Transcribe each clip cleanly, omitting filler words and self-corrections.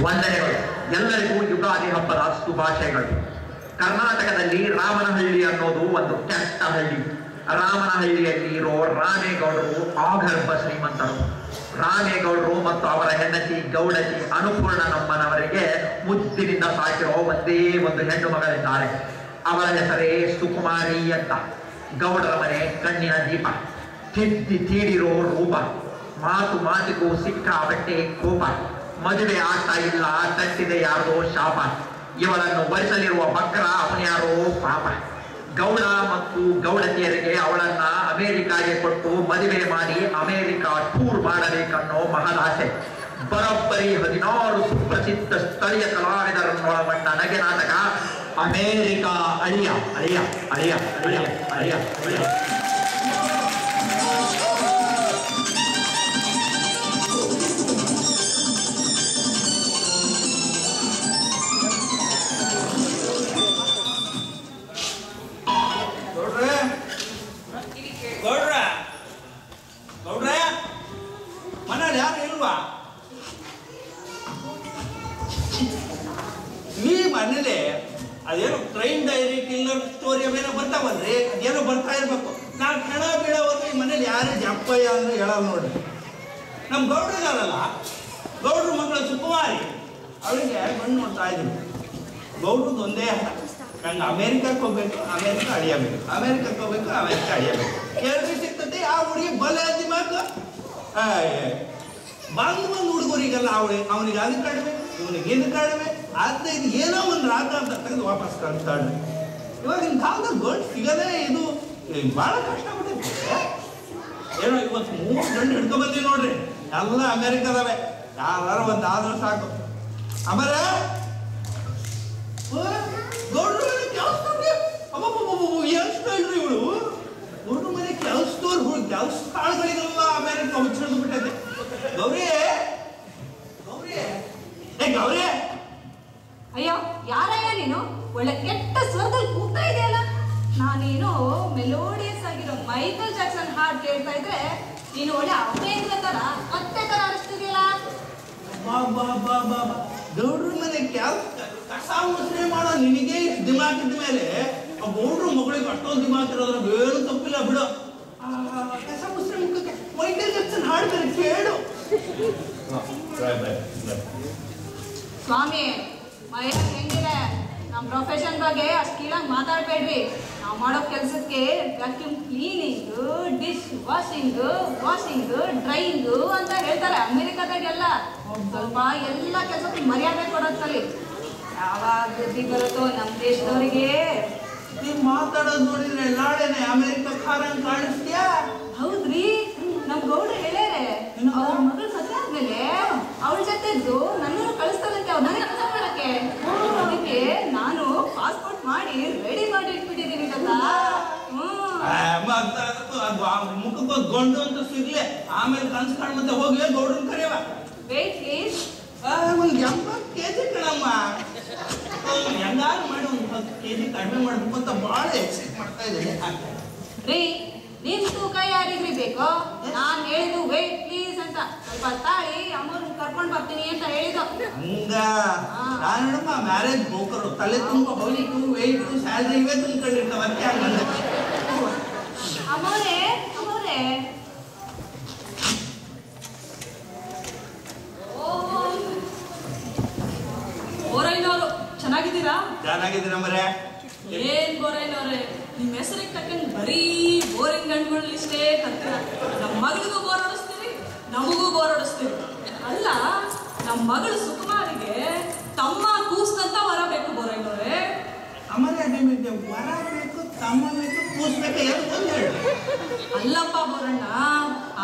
ವಂದನೆಗಳು. ಎಲ್ಲರಿಗೂ ಯುಗಾದಿ ಹಬ್ಬದ ಶುಭಾಶಯಗಳು. ಕರ್ನಾಟಕದಲ್ಲಿ ರಾಮನಹಳ್ಳಿ ಅನ್ನೋದು ಒಂದು ಕೆಟ್ಟ ಹಳ್ಳಿ. ರಾಮನಹಳ್ಳಿಯಲ್ಲಿ ಇರೋ ರಾಮೇಗೌಡರು ಆಗರ್ಭ ಶ್ರೀಮಂತರು. ರಾಮೇಗೌಡರು ಮತ್ತು ಅವರ ಹೆಂಡತಿ ಗೌಡತಿ ಅನ್ನಪೂರ್ಣನಮ್ಮನವರಿಗೆ ಮುದ್ದಿನಿಂದ ಸಾಕಿರೋ ಒಂದೇ ಒಂದು ಹೆಣ್ಣು ಮಗಳಿದ್ದಾರೆ. ಅವಳ ಹೆಸರೇ ಸುಕುಮಾರಿ ಅಂತ. ಗೌಡರ ಮನೆ ಕಣ್ಣಿನ ದೀಪ, ತಿದ್ದಿ ತೀಡಿರೋ ರೂಪ, ಮಾತು ಮಾತಿಗೂ ಸಿಕ್ಕಾಪಟ್ಟೆ ಕೋಪ. ಮದುವೆ ಆಗ್ತಾ ಇಲ್ಲ, ತಟ್ಟಿದೆ ಯಾರದೋ ಶಾಪ. ಇವಳನ್ನು ವರಿಸಲಿರುವ ಬಕ್ರ ಅವನ್ಯಾರೋ ಪಾಪ. ಗೌಡ ಮತ್ತು ಗೌಡತಿಯರಿಗೆ ಅವಳನ್ನ ಅಮೆರಿಕಾಗೆ ಕೊಟ್ಟು ಮದುವೆ ಮಾಡಿ ಅಮೆರಿಕಾ ಟೂರ್ ಮಾಡಬೇಕನ್ನೋ ಮಹದಾಸೆ. ಬರೋಬ್ಬರಿ 16 ಸುಪ್ರಸಿದ್ಧ ಸ್ಥಳೀಯ ಕಲಾವಿದರನ್ನೊಳಗೊಂಡ ನಗೆ ನಾಟಕ ಅಮೇರಿಕಾ ಅಳಿಯ ಅಳಿಯ ಅಳಿಯ ಅಳಿಯ ಅಳಿಯ ಅಳಿಯ. ಮನೇಲಿ ಯಾರು ಇಲ್ವಾ? ಈ ಮನೇಲಿ ಅದೇನೋ ಕ್ರೈಮ್ ಡೈರಿ ಕಿಲ್ಲರ್ ಸ್ಟೋರಿ ಅವೇನೋ ಬರ್ತಾವಲ್ರಿ, ಅದೇನೋ ಬರ್ತಾ ಇರ್ಬೇಕು. ನಾನು ಹೆಣ ಬೀಳೋವರೆಗೆ ಈ ಮನೇಲಿ ಯಾರೇ ಜಪ್ಪಯ್ಯ ಅಂದ್ರೆ ಹೇಳಲ್ಲ ನೋಡ್ರಿ. ನಮ್ಮ ಗೌಡ್ರಿಗಾರಲ್ಲ, ಗೌಡ್ರ ಮಕ್ಕಳು ಸುಕುಮಾರಿ, ಅವಳಿಗೆ ಮಣ್ಣು ನೋಡ್ತಾ ಇದ್ದೀನಿ. ಗೌಡ್ರದ್ದು ಒಂದೇ ನಂಗೆ ಅಮೇರಿಕಕ್ಕೆ ಹೋಗ್ಬೇಕು, ಅಮೇರಿಕ ಅಳಿಯಬೇಕು, ಅಮೇರಿಕಕ್ಕೆ ಹೋಗ್ಬೇಕು, ಅಮೇರಿಕ ಅಳಿಯಬೇಕು. ಎರಡು ಸಿಗ್ತದೆ. ಆ ಹುಡುಗಿ ಬಲೆ ದಿಮಾಕು ಬಂದು ಹುಡುಗರಿಗೆಲ್ಲ ಅವನಿಗೆ ಅದು ಕಡಿಮೆ, ಇವನಿಗೆ ಇದು ಕಡಿಮೆ, ಆದರೆ ಇದು ಏನೋ ಒಂದು ರಾಗ ಅಂತ ತೆಗೆದು ವಾಪಸ್ ಕಳಿಸ್ತಾಳೆ. ಇವಾಗಿನ ಕಾಲದಲ್ಲಿ ಗಂಡು ಸಿಗದೇ ಇದು ಭಾಳ ಕಷ್ಟಪಟ್ಟಿದೆ. ಏನೋ ಇವತ್ತು 3 ಗಂಡು ಹಿಡ್ಕೊಂಡ್ಬಂದಿ ನೋಡ್ರಿ, ಎಲ್ಲ ಅಮೇರಿಕದವೇ. ಯಾರು ಒಂದು ಆದ್ರೂ ಸಾಕು. ಆಮೇಲೆ ಗೌಡ್ರು ಕೆಲಸದವ್ರಿಗೆ ಎಷ್ಟು ಹೇಳ್ರಿ ಇವಳು. ಗೌಡ್ರು ಮನೆ ಕೆಲಸದವ್ರು ಕೆಲಸ ಕಾಳುಗಳಿಗೆಲ್ಲ ಅಮೇರಿಕ ಹುಚ್ಚಿಡ್ದು ಬಿಟ್ಟೈತೆ. ಗೌರಿ ಗೌರಿ ಏ ಗೌರಿ, ಅಯ್ಯೋ ಯಾರಯ್ಯ ನೀನು? ಒಳ್ಳೆ ಕೆಟ್ಟ ಸ್ವರದಲ್ಲಿ ಕೂಗ್ತಾ ಇದೆಯಲ್ಲ. ನಾನೇನು ಮೆಲೋಡಿಯಸ್ ಆಗಿರೋ ಮೈಕಲ್ ಜಾಕ್ಸನ್ ಹಾಡು ಕೇಳ್ತಾ ಇದ್ರೆ ನೀನು ಒಳ್ಳೆ ಅಮೇರಿಕ ತರ ಮತ್ತೆ ತರ ಅನಿಸ್ತಿದೆಯಲ್ಲ. ಬಾ ಬಾ ಬಾ ಬಾ ಬಾ. ಗೌಡ್ರ ಮನೆ ಕಸ ಮುಸ್ರೆ ಮಾಡೋ ನಿನಗೆ ಇಷ್ಟು ದಿಮಾಕಿದ ಮೇಲೆ ಆ ಗೌಡ್ರ ಮಗಳಿಗೆ ಅಷ್ಟೊಂದು ದಿಮಾಕಿರೋದ್ರ ಏನು ತಪ್ಪಿಲ್ಲ ಬಿಡು. ಕಸ ಮುಸ್ರೆ ಮುಖಕ್ಕೆ ಮೈಕಲ್ ಜಾಕ್ಸನ್ ಹಾಡ್ತಾರೆ ಕೇಳು. ಸ್ವಾಮಿ ಮಯ ಹೆಂಗಿದೆ? ನಮ್ಮ ಪ್ರೊಫೆಷನ್ ಬಗ್ಗೆ ಅಷ್ಟು ಕೀಳಾಗಿ ಮಾತಾಡಬೇಡ್ರಿ. ನಾವು ಮಾಡೋ ಕೆಲಸಕ್ಕೆ vacuum cleaning, dish washing, drying ಅಂತ ಹೇಳ್ತಾರೆ ಅಮೆರಿಕದಾಗೆಲ್ಲ. ಸ್ವಲ್ಪ ಎಲ್ಲ ಕೆಲಸಕ್ಕೂ ಮರ್ಯಾದೆ ಕೊಡೋದು ಕಲಿ. ಯಾವಾಗ ಬುದ್ಧಿ ಬರುತ್ತೋ ನಮ್ಮ ದೇಶದವರಿಗೆ. ನೀನ್ ಮಾತಾಡೋದು ನೋಡಿದ್ರೆ ನಾಳೆನೆ ಅಮೆರಿಕ ಖಾರಂಗ್ ಕಾಣಿಸ್ತೀಯಾ? ಹೌದ್ರಿ, ನಮ್ ಗೌಡ್ರು ಹೇಳ್ಯಾರೆ ಅವ್ರ ಮಗಳು ಮದುವೆ ಆದ್ಮೇಲೆ ಅವಳ ಜೊತೆದ್ದು ನನ್ನನ್ನು ಕಳಿಸ್ತಾರಂತೆ ಅವ್ರು ನನಗೆ ಕೆಲಸ ಮಾಡಕ್ಕೆ. ಅದಕ್ಕೆ ನಾನು ಪಾಸ್ಪೋರ್ಟ್ ಮಾಡಿ ರೆಡಿ ಮಾಡಿ ಇಟ್ಬಿಟ್ಟಿದ್ದೀನಿ ಗೊತ್ತಾ. ಮುಖಕ್ಕೆ ಗೊಂಡು ಅಂತ ಸಿಗ್ಲೆ, ಆಮೇಲೆ ಕನ್ಸ್ಕೊಂಡು ಮತ್ತೆ ಹೋಗಿ ಗೌಡ್ರನ್ ಕರೆಯವ. Wait please. ಒಂದು 80 kg ಕಣಮ್ಮ. ಹೆಂಗಾರು ಮಾಡಿ ಒಂದು 10 kg ಕಡಿಮೆ ಮಾಡ್ಬೇಕು ಅಂತ ಭಾಳ ಎಕ್ಸೈಟ್ ಮಾಡ್ತಾ ಇದ್ದೀನಿ. ರೀ ನಿನ್ ತೂಕ ಯಾರಿಗ್ರಿ ಬೇಕೋ? ನಾನ್ ಹೇಳಿದ್ದು ವೇಟ್ ಪ್ಲೀಸ್ ಅಂತ. ಸ್ವಲ್ಪ ತಾಳಿ ಅಮ್ಮವ್ರನ್ನ ಕರ್ಕೊಂಡ್ ಬರ್ತೀನಿ ಅಂತ ಹೇಳಿದ್ದು. ಹಂಗ ನಾನಮ್ಮ ಮ್ಯಾರೇಜ್ ಬ್ರೋಕರು, ತಲೆ ತುಂಬ ಹೌಲಿಟ್ಟು ವೆಯ್ಟು ಸ್ಯಾಲ್ರಿ ಇವೇ ತುಂಬ್ಕೊಂಡಿರ್ತಾವ. ಅದಕ್ಕೆ ಹಂಗಂದೆ. ಅಮ್ಮವ್ರೆ ಗೋರೈನವರು ಚೆನ್ನಾಗಿದ್ದೀರಾ? ಚೆನ್ನಾಗಿದ್ದೀನಮ್ಮರೇ. ಏನ್ ಗೋರೈನವ್ರೆ, ನಿಮ್ ಹೆಸರಿಗೆ ತಕ್ಕಂಗೆ ಬರೀ ಬೋರಿಂಗ್ ಗಂಡುಗಳು ಇಷ್ಟೇ ಕರ್ತೀರ. ನಮ್ಮ ಮಗಳಿಗೂ ಬೋರ್ ಹೊಡಿಸ್ತೀರಿ, ನಮಗೂ ಬೋರ್ ಹೊಡಿಸ್ತೀರಿ. ಅಲ್ಲ, ನಮ್ಮ ಮಗಳು ಸುಕುಮಾರಿಗೆ ತಮ್ಮ ಕೂಸ್ನಂತ ವರ ಬೇಕು ಬೋರೈನವ್ರೆ. ಅಮ್ಮರೇ ನಿಮಗೆ ವರ ಬೇಕು, ತಮ್ಮ ಬೇಕು, ಕೂಸ್ಬೇಕು, ಏನು ಒಂದು ಹೇಳಿ. ಅಲ್ಲಪ್ಪ ಬೋರಣ್ಣ,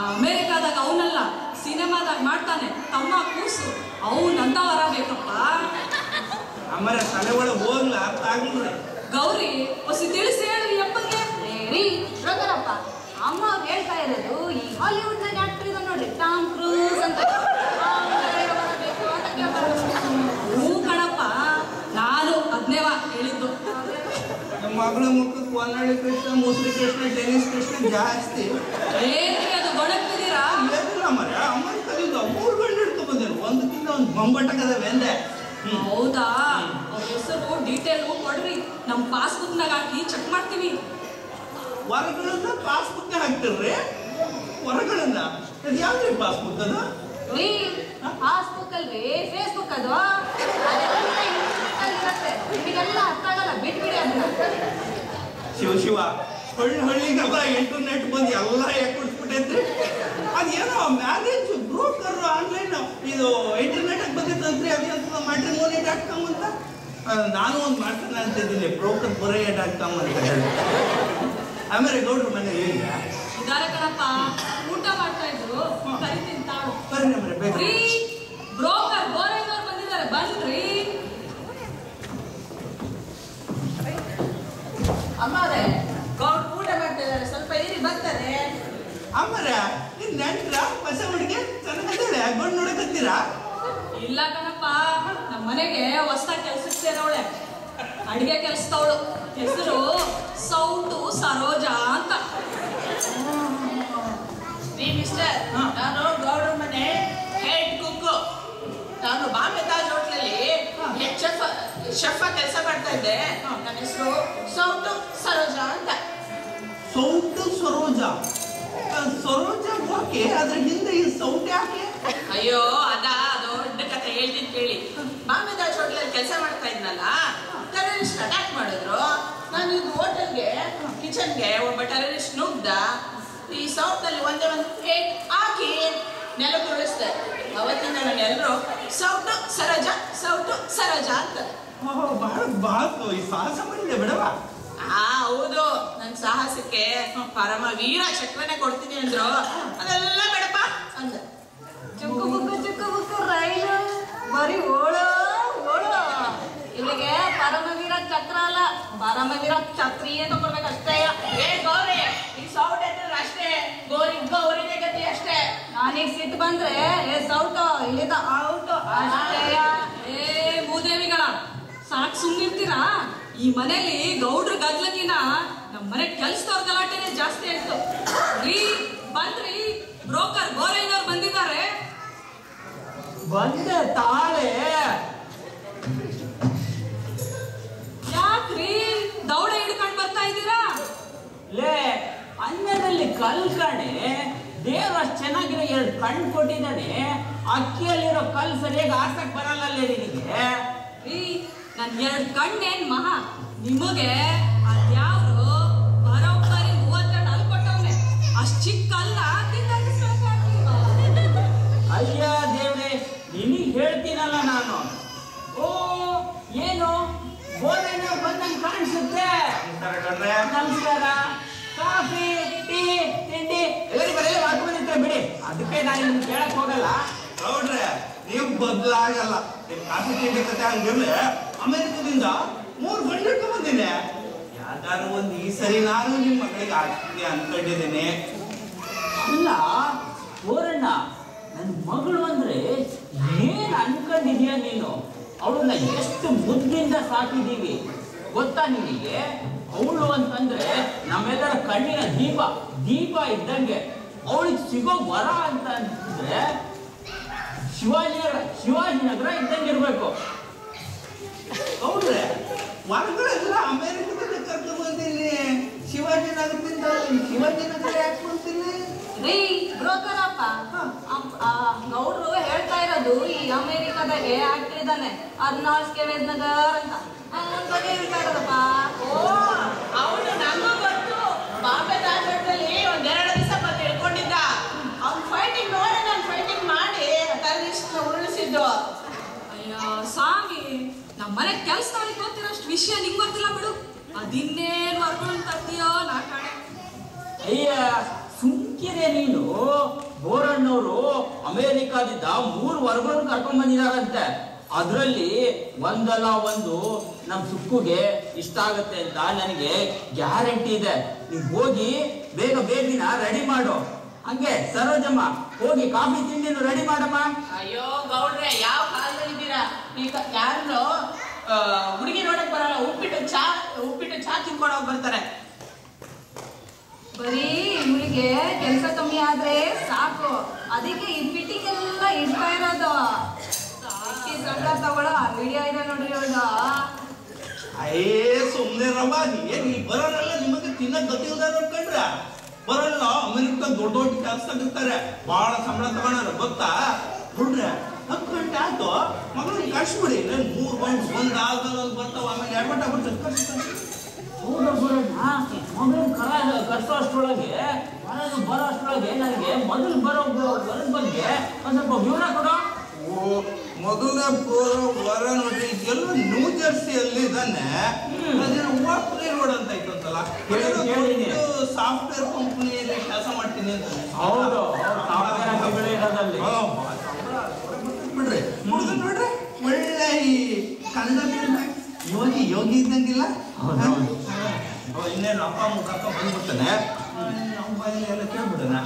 ಅಮೇರಿಕಾದಾಗ ಅವನಲ್ಲ ಸಿನಿಮಾದಾಗ ಮಾಡ್ತಾನೆ ತಮ್ಮ ಕೂಸು, ಅವನಂತ ವರ ಬೇಕಪ್ಪ. ಅಮ್ಮರೇ ತಲೆ ಒಳಗೆ ಹೋಗ್ಲ ಅರ್ಥ ಆಗಿಲ್ಲ. ಗೌರಿ ಹೊಸ ತಿಳಿಸಿ ಹೇಳಿ ಅಪ್ಪಗೆ. ರೀ ರಘುರಪ್ಪ, ಅಮ್ಮ ಹೇಳ್ತಾ ಇರೋದು ಈ ಹಾಲಿವುಡ್ ನಾಗ ಆಕ್ಟರ್ ಇದ ನೋಡ್ರಿ, ಟಾಮ್ ಕ್ರೂಸ್ ಅಂತ. ಹ್ಞೂ ಕಣಪ್ಪ, ನಾನು ಅದ್ನೇವ ಹೇಳಿದ್ದು. ನಮ್ಮ ಮಗಳ ಮುಖಕ್ಕೆ ಹೊನ್ನಳ್ಳಿ ಕೃಷ್ಣ, ಮುಸ್ರಿ ಕೃಷ್ಣ, ಟೆನಿಸ್ ಕೃಷ್ಣ ಜಾಸ್ತಿ. ಏನ್ರಿ ಅದು ಗೊಣಗ್ತಿದ್ದೀರಾ? ಏನಿಲ್ಲ ಮರ, ಅಮ್ಮನ ಕಲಿಯಿಂದ 3 ಗಂಟೆ ಹಿಡ್ಕೊ ಬಂದೇನು, ಒಂದಕ್ಕಿಂತ ಒಂದು ಬೊಂಬಟ್ಟಕದವೆ ಅಂದೆ. ಹೌದಾ? ಅವ್ರ ಹೆಸರು ಡೀಟೇಲ್ ಕೊಡ್ರಿ, ನಮ್ಮ ಪಾಸ್ಬುಕ್ನಾಗ ಹಾಕಿ ಚೆಕ್ ಮಾಡ್ತೀವಿ. ಹೊರಗಳನ್ನ ಪಾಸ್ಬುಕ್ ಹಾಕ್ತಿರ್ರಿ? ಹೊರಗಳನ್ನ ಅದು ಯಾವ್ದ್ರಿ ಪಾಸ್ಬುಕ್ ಅದು? ರೀ ಪಾಸ್ಬುಕ್ ಅಲ್ರಿ, ಫೇಸ್ಬುಕ್ ಅದು. ಇರುತ್ತೆ, ನಿಮಗೆಲ್ಲ ಅರ್ಥ ಆಗಲ್ಲ, ಬಿಟ್ಬಿಡಿ ಅದನ್ನ. ಶಿವ ಹಳ್ಳಿಗೆಲ್ಲ ಇಂಟರ್ನೆಟ್ ಬಂದು ಎಲ್ಲ ಕೊಡ್ಸ್ಬಿಟ್ಟೈತ್ರಿ. ಅದೇನೋ ಮ್ಯಾರೇಜ್ ಬ್ರೋಕರ್ ಆನ್ಲೈನ್ ಇದು ಇಂಟರ್ನೆಟ್ ಬಂದಿತ್ತಂತ್ರಿ. ಅದೇನು matrimony.com ಅಂತ ನಾನು ಒಂದು ಮಾಡ್ತಾನೆ ಅಂತಿದ್ದೀನಿ, brokerpuraya.com ಅಂತ ಹೇಳಿ. ಆಮೇಲೆ ಗೌಡ್ರು ಮನೇಲಿ ಇದಾರೆ ಕಣಪ್ಪ, ಊಟ ಮಾಡ್ತಾ ಇದ್ರು, ಕರಿತೀನಿ ತಾಳು. ಬರ್ರಿ ಆಮೇಲೆ ಬೇಕು. ಬ್ರೋಕರ್ ಗೋರೈನವ್ರು ಬಂದಿದ್ದಾರೆ, ಬನ್ರಿ. ಅಮ್ಮರೇ ಗೌಡ್ ಊಟ ಮಾಡ್ತಾ ಇದ್ದಾರೆ, ಸ್ವಲ್ಪ ಇರಿ ಬರ್ತಾರೆ. ಆಮೇಲೆ ನಿನ್ ನೆಂಟ್ರ ಹೊಸ ಹುಡುಗಿ ಚೆನ್ನಾಗಿದ್ದಾಳೆ, ಗಂಡು ನೋಡಕತ್ತೀರಾ? ಇಲ್ಲ ಕಣಪ್ಪ, ನಮ್ಮ ಮನೆಗೆ ಹೊಸದಾಗಿ ಕೆಲ್ಸಕ್ಕೆ ಸೇರವಳೆ, ಅಡಿಗೆ ಕೆಲ್ಸದವಳು. ಹೆಸರು ಸೌಟು ಸರೋಜಾ ಅಂತ. ಮಿಸ್ಟರ್, ನಾನು ಗೌಡ್ರ ಮನೆ ಹೆಡ್ ಕುಕ್. ನಾನು ಬಾಂಬೆ ತಾಜ್ ಹೋಟ್ಲಲ್ಲಿ ಹೆಡ್ ಶೆಫ್ ಕೆಲಸ ಮಾಡ್ತಾ ಇದ್ದೆ. ನನ್ನ ಹೆಸರು ಸೌಟು ಸರೋಜಾ ಅಂತ. ಸೌಟು ಸರೋಜಾ? ಸರೋಜಾ ಓಕೆ, ಅದ್ರ ಹಿಂದೆ ಈ ಸೌಟ್ ಯಾಕೆ? ಅಯ್ಯೋ ದೊಡ್ಡ ಕಥೆ ಹೇಳ್ತೀನಿ ಕೇಳಿ. ಬಾಂಬೆ ತಾಜ್ ಹೋಟ್ಲಲ್ಲಿ ಕೆಲಸ ಮಾಡ್ತಾ ಇದ್ನಲ್ಲ, ಟೆರರಿಸ್ಟ್ ಅಟ್ಯಾಕ್ ಮಾಡಿದ್ರು. ನಾನು ಇದು ಹೋಟೆಲ್ಗೆ ಕಿಚನ್ಗೆ ಒಬ್ಬ ಟೆರರಿಸ್ಟ್ ನುಗ್ದ. ಈ ಸೌಟ್ನಲ್ಲಿ ಒಂದೇ ಒಂದು ಹೇಟ್ ಹಾಕಿ ನೆಲ ಕುಳಿಸ್ದೆ. ಅವತ್ತಿಂದ ನಾನು ಎಲ್ಲರೂ ಸೌಟು ಸರೋಜಾ ಅಂತ. ಬಹಳ ಈ ಸಾಹಸ ಮಾಡಿದೆ ಬಿಡವಾ? ಹೌದು, ನನ್ ಸಾಹಸಕ್ಕೆ ಪರಮ ವೀರ ಚಕ್ರನೇ ಕೊಡ್ತೀನಿ ಅಂದ್ರು. ಅದೆಲ್ಲ ಬೇಡಪ್ಪ ಅಂದ. ಚುಕ್ಕು ಬುಕ್ಕು ರೈಲು ಬರೀ ಓಳೋ ಇವಳಿಗೆ ಪರಮವೀರ ಚಕ್ರ ಅಲ್ಲ, ಪರಮವೀರ ಛತ್ರಿ ಅಂತ ಕೊಡ್ಬೇಕಷ್ಟೇ. ಗೌರಿ, ಈ ಸೌಟ್ ಎತ್ತಿದ್ರೆ ಅಷ್ಟೇ, ಗೌರಿನೇ ಗತಿ ಅಷ್ಟೇ. ನಾನೀಗ ಸಿಟ್ಟು ಬಂದ್ರೆ ಸೌಟು ಇಲ್ಲಿಂದ ಔಟು ಅಷ್ಟೇ. ಭೂದೇವಿಗಳ ಸಾಕು ಸುಮ್ಮನಿರ್ತೀರಾ? ಈ ಮನೇಲಿ ಗೌಡ್ರ ಗದ್ಲಕಿನ ನಮ್ಮ ಮನೆ ಕೆಲ್ಸದವ್ರ ಗಲಾಟೆನೆ ಜಾಸ್ತಿ ಆಯ್ತು. ಬಂದ್ರಿ, ಬ್ರೋಕರ್ ಗೋರೈನವ್ರು ಬಂದಿದ್ದಾರೆ. ಬಂದೆ ತಾಳೆ. ಯಾಕ್ರಿ ದೌಡ ಹಿಡ್ಕೊಂಡು ಬರ್ತಾ ಇದ್ದೀರಾ? ಲೇ, ಅನ್ನದಲ್ಲಿ ಕಲ್ಕಣೆ, ದೇವ್ರ ಅಷ್ಟು ಚೆನ್ನಾಗಿರೋ 2 ಕಣ್ಣು ಕೊಟ್ಟಿದ್ದಾನೆ. ಅಕ್ಕಿಯಲ್ಲಿರೋ ಕಲ್ ಸರಿಯಾಗಿ ಆರ್ಸಕ್ ಬರಲ್ಲೇ ನಿನಗೆ. ನನ್ 2 ಕಣ್ಣೇನ್ ಮಹಾ, ನಿಮಗೆ ಅದ್ಯಾವ್ರು ಬರೋಬ್ಬರಿ 32 ಅಲ್ಲಿ ಕೊಟ್ಟವ್ನೆ. ಅಷ್ಟ್ ಚಿಕ್ಕ ಅಲ್ಲ, ಅಯ್ಯ ದೇವ್ರೆ, ನಿನಗೆ ಹೇಳ್ತೀನಲ್ಲ ನಾನು. ಓ ಏನು ಗೋರೈನ ಬಂದಂಗೆ ಕಾಣಿಸುತ್ತೆ. ನಮಸ್ಕಾರ. ಕಾಫಿ ಟೀ ತಿಂಡಿ ಎಲ್ಲರಿಗೂ ಬರೆಯಲ್ಲ ಮಾಡ್ಕೊಂಡಿರ್ತಾರೆ ಬಿಡಿ, ಅದಕ್ಕೆ ನಾನು ನಿಮ್ಗೆ ಕೇಳಕ್ ಹೋಗಲ್ಲ. ಗೌಡ್ರೆ, ನೀವು ಬದಲಾಗಲ್ಲ. ಕಾಫಿ ತಿಂಡಿ ಕತೆ ಹಂಗಿರ್ಲಿ. ಅಮೆರಿಕದಿಂದ 3 ಗಂಟೆ ಬಂದಿನಿ. ಯಾವ್ದಾದ್ರು ಒಂದು ಈ ಸರಿ ನಾನು ನಿಮ್ಮ ಮಗಳಿಗೆ ಆಗ್ತೀನಿ ಅನ್ಕೊಂಡಿದ್ದೀನಿ. ಅಲ್ಲ ಗೋರಣ್ಣ, ನನ್ನ ಮಗಳು ಅಂದ್ರೆ ಏನ್ ಅನ್ಕೊಂಡಿದ್ಯಾ ನೀನು? ಅವಳನ್ನ ಎಷ್ಟು ಮುದ್ದಿಂದ ಸಾಕಿದೀವಿ ಗೊತ್ತಾ ನಿನಗೆ? ಅವಳು ಅಂತಂದ್ರೆ ನಮ್ಮೆಲ್ಲರ ಕಣ್ಣಿನ ದೀಪ ಇದ್ದಂಗೆ. ಅವಳಿಗೆ ಸಿಗೋ ವರ ಅಂತ ಅಂತಂದ್ರೆ ಶಿವಾಜಿನಗರ ಇದ್ದಂಗೆ ಇರ್ಬೇಕು. ಗೌಡ್ರೆ, ಮರಗಳೆಲ್ಲ ಅಮೆರಿಕದಿಂದ ಕರ್ಕೊಂಡು ಬಂದಿನಿ. ಶಿವಾಜಿನಗರದಿಂದ ಶಿವಾಜಿನಗರ ಯಾಕೆ ಬಂತೀನಿ? ಬ್ರೋಕರ್ ಅಪ್ಪ, ಗೌಡ್ರು ಹೇಳ್ತಾ ಇರೋದು ಈ ಅಮೆರಿಕದಾಗೆ ಆಕ್ಟರ್ ಇದ್ದಾನೆ, ಅರ್ನಾಲ್ಡ್ ಸ್ಕೆವೆಜ್ನಗರ್ ಅಂತ. ಬಗ್ಗೆ ಹೇಳ್ತಾ ಇರೋದಪ್ಪ. ಅವನು ನಂಗೂ ಗೊತ್ತು. ಬಾಂಬೆ ತಾಜ್ ಹೋಟ್ಲಲ್ಲಿ 1-2 ದಿವಸ ಬಂದು ಹೇಳ್ಕೊಂಡಿದ್ದ. ಅವ್ನು ಫೈಟಿಂಗ್ ನೋಡಿ ನಾನು ಫೈಟಿಂಗ್ ಮಾಡಿ ಟೆರರಿಸ್ಟ್ ಉರುಳಿಸಿದ್ದು. ಅಯ್ಯ ಸ್ವಾಮಿ, ನಮ್ಮ ಮನೆ ಕೆಲ್ಸದವ್ರಿಗೆ ಗೊತ್ತಿರೋಷ್ಟು ವಿಷಯ ನಿಂಗೆ ಗೊತ್ತಿಲ್ಲ ಬಿಡು. ಅದಿನ್ನೇನು ವರ್ಕೊಂಡು ತರ್ತೀಯೋ ನಾ ಕಾಣೆ. ಅಯ್ಯ ಸುಮ್ಕಿದೆ ನೀನು. ಬೋರಣ್ಣವರು ಅಮೆರಿಕಾದಿಂದ 3 ವರ್ಗಗಳನ್ನು ಕರ್ಕೊಂಡ್ ಬಂದಿದಾರಂತೆ. ಅದರಲ್ಲಿ ಒಂದಲ್ಲ ಒಂದು ನಮ್ಮ ಸುಕ್ಕುಗೆ ಇಷ್ಟ ಆಗುತ್ತೆ ಅಂತ ನನಗೆ ಗ್ಯಾರಂಟಿ ಇದೆ. ನೀವು ಹೋಗಿ ಬೇಗನ ರೆಡಿ ಮಾಡು. ಹಂಗೆ ಸರೋಜಮ್ಮ, ಹೋಗಿ ಕಾಫಿ ತಿಂಡಿನು ರೆಡಿ ಮಾಡಮ್ಮ. ಅಯ್ಯೋ ಗೌಡ್ರೆ, ಯಾವ ಕಾಲದಲ್ಲಿದ್ದೀರಾ? ಈಗ ಯಾರು ಹುಡುಗಿ ನೋಡಕ್ ಬರಲ್ಲ, ಉಪ್ಪಿಟ್ಟು ಚಾ ತಿನ್ಕೊಂಡೋಗಿ ಬರ್ತಾರೆ. ಬರೀ ಇವಳಿಗೆ ಕೆಲಸ ಕಮ್ಮಿ ಆದ್ರೆ ಸಾಕು, ಅದಕ್ಕೆ ಈ ಫಿಟ್ಟಿಂಗ್ ಎಲ್ಲ ಇಡ್ತಾ ಇರೋದು. ಸಂಬಳ ತಗೊಳ್ಳೋ ಐಡಿಯಾ ಇದೆ ನೋಡ್ರಿ ಅವಳ. ಅಯ್ಯೇ ಸುಮ್ಮನೆ ರವ ನೀ ಬರೋರೆಲ್ಲ ನಿಮಗೆ ತಿನ್ನಕ್ ಗೊತ್ತಿಲ್ದ ನೋಡ್ಕೊಂಡ್ರ ಬರೋಲ್ಲ ಅಮೆರಿಕದಾಗ ದೊಡ್ಡ ದೊಡ್ಡ ಕೆಲಸದಾಗಿರ್ತಾರೆ ಬಹಳ ಸಂಬಳ ತಗೊಳಾರ ಗೊತ್ತಾ ನೋಡ್ರೆ 10 ಗಂಟೆ ಆಯ್ತು ಮಗಳನ್ನ ಕಳ್ಸ್ಬಿಡಿ ನಾನು 3 ಗಂಟೆ ಒಂದ್ ಆದ್ಮೇಲೆ ಒಂದು ಬರ್ತಾವ ಆಮೇಲೆ ಎಡ್ವಟ್ ಆಗ್ಬಿಡ್ತದೆ ಮಗನ ಕರ್ಸೋ ಅಷ್ಟರೊಳಗೆ ಬರೋ ಅಷ್ಟರೊಳಗೆ ನನಗೆ ಮೊದಲು ಬರೋ ವರದ ಬಗ್ಗೆ ಒಂದು ಸ್ವಲ್ಪ ವಿವರ ಕೊಡೋ. ಮೊದಲನೇ ವರ ನೋಡ್ರಿ ಎಲ್ಲ ನ್ಯೂ ಜರ್ಸಿಯಲ್ಲಿ ಇದ್ದಾನೆ ಅದೇನೋ ವಾಟ್ರಿ ರೋಡ್ ಅಂತ ಇತ್ತಂತಲ್ಲ ಸಾಫ್ಟ್ವೇರ್ ಕಂಪನಿಯಲ್ಲಿ ಕೆಲಸ ಮಾಡ್ತೀನಿ ಅಂತ ಬಿಡ್ರಿ ನೋಡ್ರಿ ಒಳ್ಳೆ ಈ ಕನ್ನಡ ಯೋಗಿ ಇದ್ದಂಗಿಲ್ಲ. ಇನ್ನೇನು ಅಪ್ಪ ಮುಖ ಬಂದ್ಬಿಡ್ತಾನೆ ನಮ್ಮ ಎಲ್ಲ ಕೇಳ್ಬಿಡೋಣ.